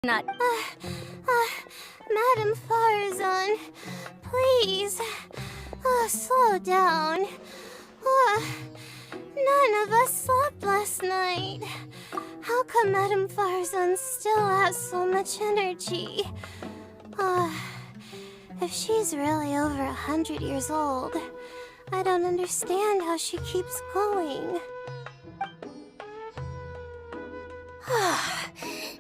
Not. Madame Farazan, please. Slow down. None of us slept last night. How come Madame Farazan still has so much energy? If she's really over 100 years old, I don't understand how she keeps going.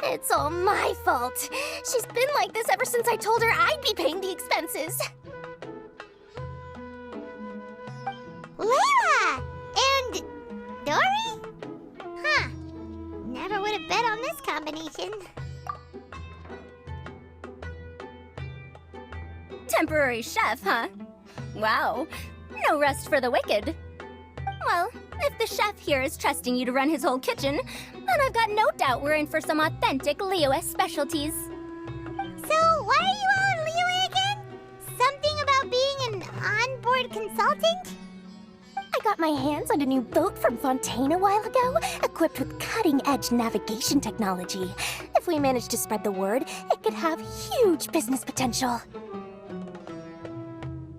It's all my fault. She's been like this ever since I told her I'd be paying the expenses. Layla! And Dori? Huh. Never would have bet on this combination. Temporary chef, huh? Wow. No rest for the wicked. Well, if the chef here is trusting you to run his whole kitchen, then I've got no doubt we're in for some authentic Liyue specialties. So, why are you all in Liyue again? Something about being an onboard consultant? I got my hands on a new boat from Fontaine a while ago, equipped with cutting-edge navigation technology. If we manage to spread the word, it could have huge business potential.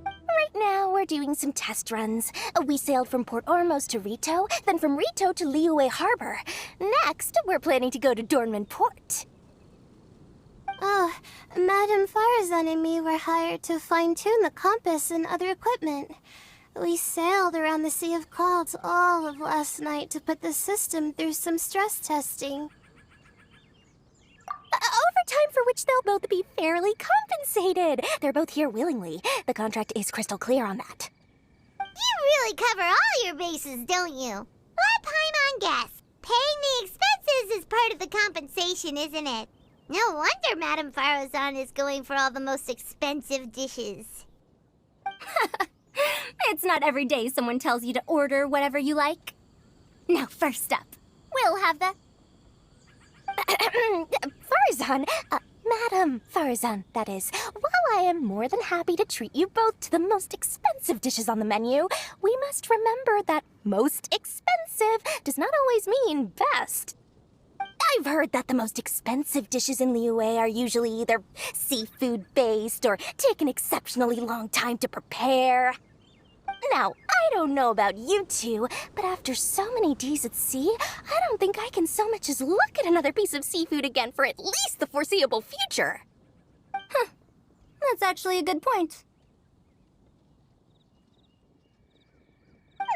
Right now, we're doing some test runs. We sailed from Port Ormos to Rito, then from Rito to Liyue Harbor. Next, we're planning to go to Dornman Port. Oh, Madame Farazan and me were hired to fine-tune the compass and other equipment. We sailed around the Sea of Clouds all of last night to put the system through some stress testing. Overtime for which they'll both be fairly compensated. They're both here willingly. The contract is crystal clear on that. You really cover all your bases, don't you? Let Paimon guess. Paying the expenses is part of the compensation, isn't it? No wonder Madame Farazan is going for all the most expensive dishes. It's not every day someone tells you to order whatever you like. Now, first up, we'll have the... Farazan, Madame Farazan, that is. While I am more than happy to treat you both to the most expensive dishes on the menu, we must remember that most expensive does not always mean best. I've heard that the most expensive dishes in Liyue are usually either seafood-based or take an exceptionally long time to prepare. Now, I don't know about you two, but after so many days at sea, I don't think I can so much as look at another piece of seafood again for at least the foreseeable future. Huh. That's actually a good point.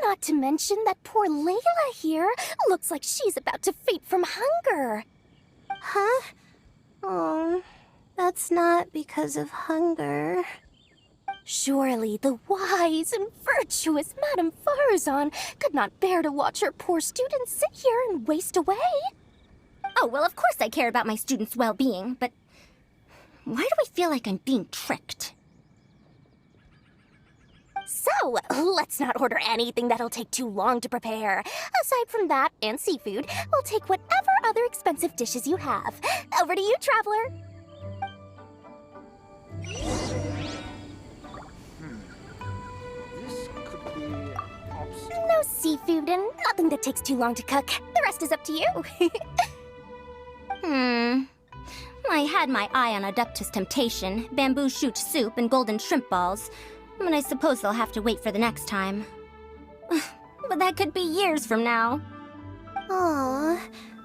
Not to mention that poor Layla here looks like she's about to faint from hunger. Huh? Oh, that's not because of hunger. Surely the wise and virtuous Madame Farazan could not bear to watch her poor students sit here and waste away. Oh, well, of course I care about my students' well-being, but why do I feel like I'm being tricked? So, let's not order anything that'll take too long to prepare. Aside from that and seafood, we'll take whatever other expensive dishes you have. Over to you, Traveler. This could be No seafood and nothing that takes too long to cook. The rest is up to you. I had my eye on Adeptus Temptation, bamboo shoot soup, and golden shrimp balls. But I suppose they'll have to wait for the next time. But that could be years from now. Aw,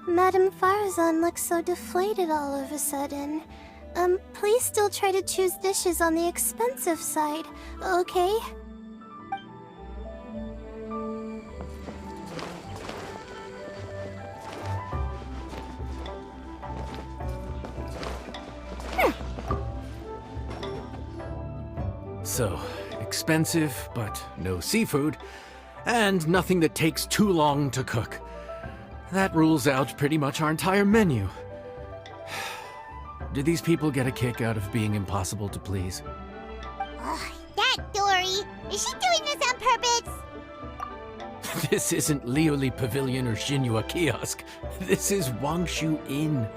Madame Farazan looks so deflated all of a sudden. Please still try to choose dishes on the expensive side, okay? So, expensive, but no seafood, and nothing that takes too long to cook. That rules out pretty much our entire menu. Do these people get a kick out of being impossible to please? That Dori! Is she doing this on purpose? This isn't Lioli Pavilion or Shinua Kiosk. This is Wangshu Inn.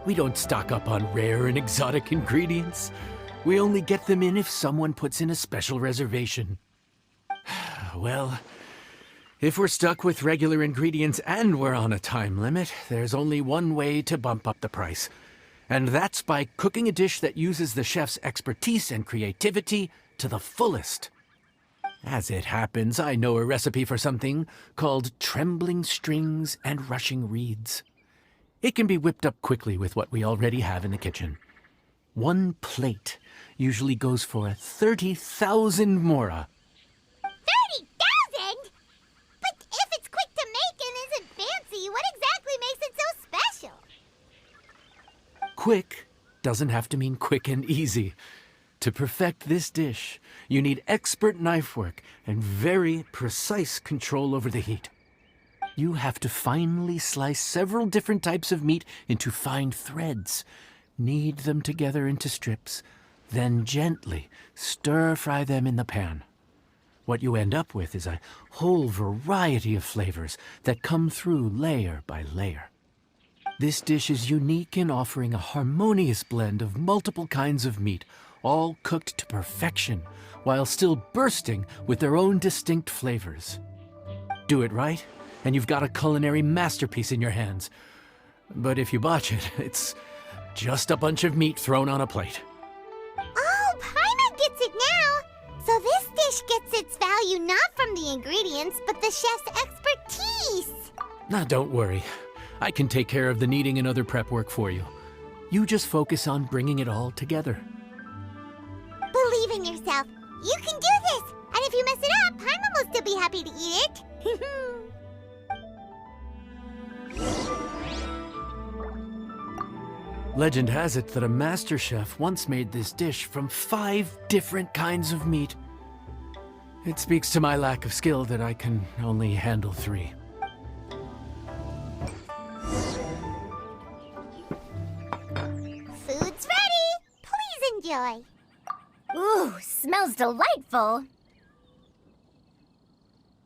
We don't stock up on rare and exotic ingredients. We only get them in if someone puts in a special reservation. Well, if we're stuck with regular ingredients and we're on a time limit, there's only one way to bump up the price. And that's by cooking a dish that uses the chef's expertise and creativity to the fullest. As it happens, I know a recipe for something called trembling strings and rushing reeds. It can be whipped up quickly with what we already have in the kitchen. One plate usually goes for 30,000 mora. 30,000? But if it's quick to make and isn't fancy, what exactly makes it so special? Quick doesn't have to mean quick and easy. To perfect this dish, you need expert knife work and very precise control over the heat. You have to finely slice several different types of meat into fine threads, knead them together into strips, then gently stir-fry them in the pan. What you end up with is a whole variety of flavors that come through layer by layer. This dish is unique in offering a harmonious blend of multiple kinds of meat, all cooked to perfection, while still bursting with their own distinct flavors. Do it right, and you've got a culinary masterpiece in your hands. But if you botch it, it's just a bunch of meat thrown on a plate. Oh, Paimon gets it now! So this dish gets its value not from the ingredients, but the chef's expertise! Now, don't worry. I can take care of the kneading and other prep work for you. You just focus on bringing it all together. Believe in yourself. You can do this! And if you mess it up, Paimon will still be happy to eat it. Legend has it that a master chef once made this dish from 5 different kinds of meat. It speaks to my lack of skill that I can only handle 3. Food's ready! Please enjoy! Ooh, smells delightful.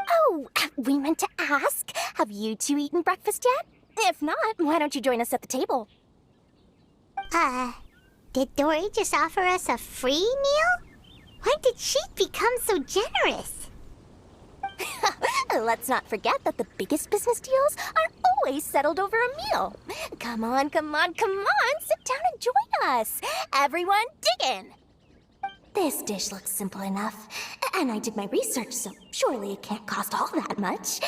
Oh, we meant to ask, have you two eaten breakfast yet? If not, why don't you join us at the table? Did Dori just offer us a free meal? Why did she become so generous? Let's not forget that the biggest business deals are always settled over a meal. Come on, come on, come on, sit down and join us. Everyone, dig in. This dish looks simple enough, and I did my research, so surely it can't cost all that much.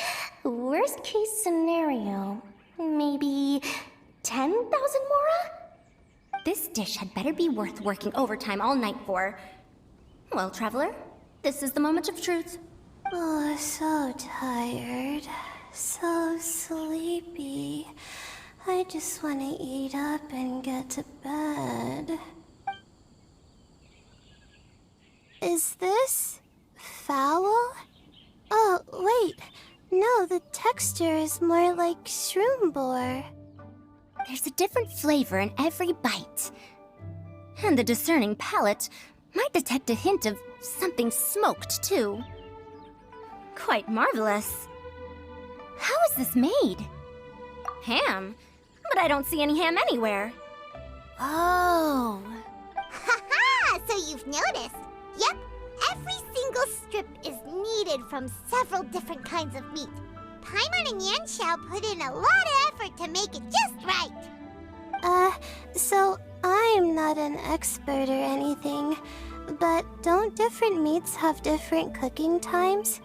Worst case scenario, maybe 10,000 mora? This dish had better be worth working overtime all night for. Well, traveler, this is the moment of truth. Oh, so tired. So sleepy. I just want to eat up and get to bed. Is this foul? Oh, wait. No, the texture is more like shroom boar. There's a different flavor in every bite. And the discerning palate might detect a hint of something smoked, too. Quite marvelous. How is this made? Ham? But I don't see any ham anywhere. Oh. Haha! So you've noticed. Yep, every single strip is kneaded from several different kinds of meat. Paimon and Yanxiao put in a lot of effort to make it just right. So I'm not an expert or anything, but don't different meats have different cooking times?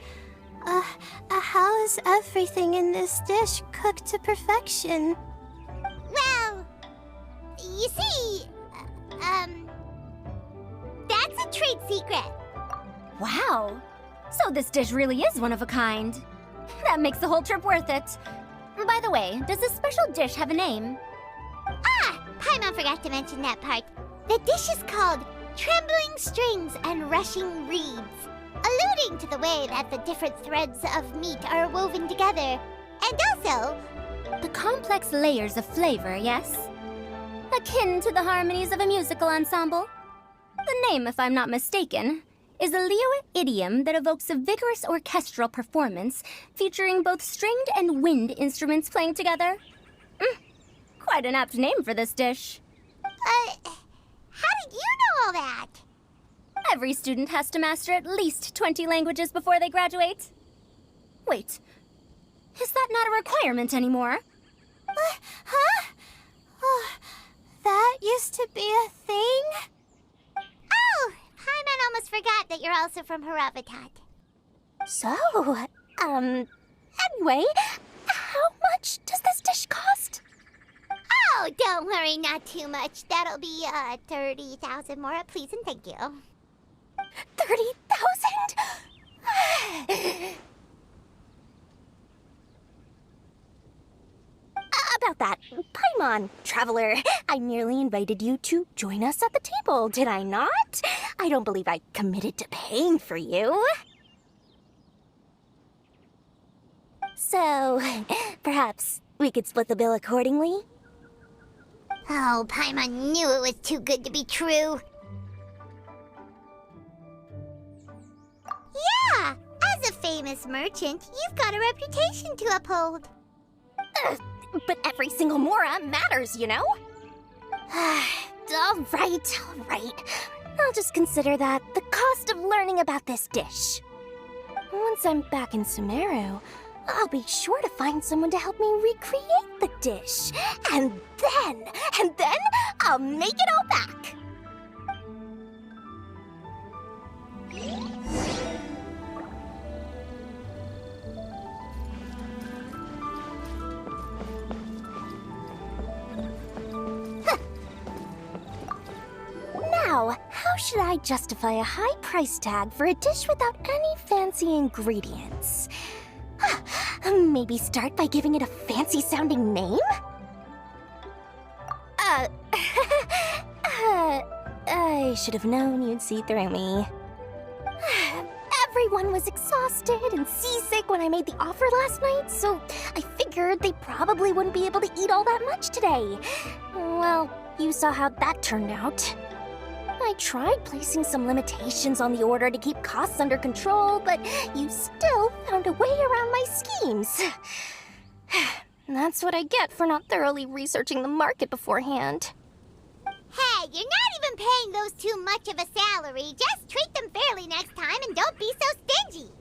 How is everything in this dish cooked to perfection? Well, you see, that's a trade secret. Wow. So this dish really is one of a kind. That makes the whole trip worth it. By the way, does this special dish have a name? Paimon forgot to mention that part. The dish is called Trembling Strings and Rushing Reeds, alluding to the way that the different threads of meat are woven together. And also, The complex layers of flavor, yes? Akin to the harmonies of a musical ensemble? The name, if I'm not mistaken, is a Liyue idiom that evokes a vigorous orchestral performance featuring both stringed and wind instruments playing together. Quite an apt name for this dish. how did you know all that? Every student has to master at least 20 languages before they graduate. Wait, is that not a requirement anymore? Huh? Oh, that used to be a thing? Oh, Paimon almost forgot that you're also from Haravatat. So, anyway, how much does this dish cost? Oh, don't worry, not too much. That'll be, 30,000 more, please and thank you. 30,000? About that, Paimon, traveler, I nearly invited you to join us at the table, did I not? I don't believe I committed to paying for you. So, perhaps we could split the bill accordingly? Oh, Paimon knew it was too good to be true. Yeah, as a famous merchant, you've got a reputation to uphold. But every single mora matters, you know? All right. I'll just consider that the cost of learning about this dish. Once I'm back in Sumeru, I'll be sure to find someone to help me recreate the dish. And then I'll make it all back. Now, how should I justify a high price tag for a dish without any fancy ingredients? Maybe start by giving it a fancy-sounding name? I should have known you'd see through me. Everyone was exhausted and seasick when I made the offer last night, so I figured they probably wouldn't be able to eat all that much today. Well, you saw how that turned out. I tried placing some limitations on the order to keep costs under control, but you still found a way around my schemes. That's what I get for not thoroughly researching the market beforehand. Hey, you're not even paying those too much of a salary. Just treat them fairly next time and don't be so stingy.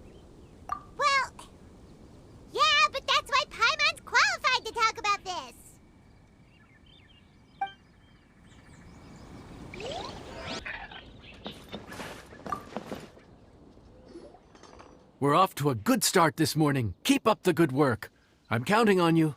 Well, yeah, but that's why Paimon's qualified to talk about this. We're off to a good start this morning. Keep up the good work. I'm counting on you.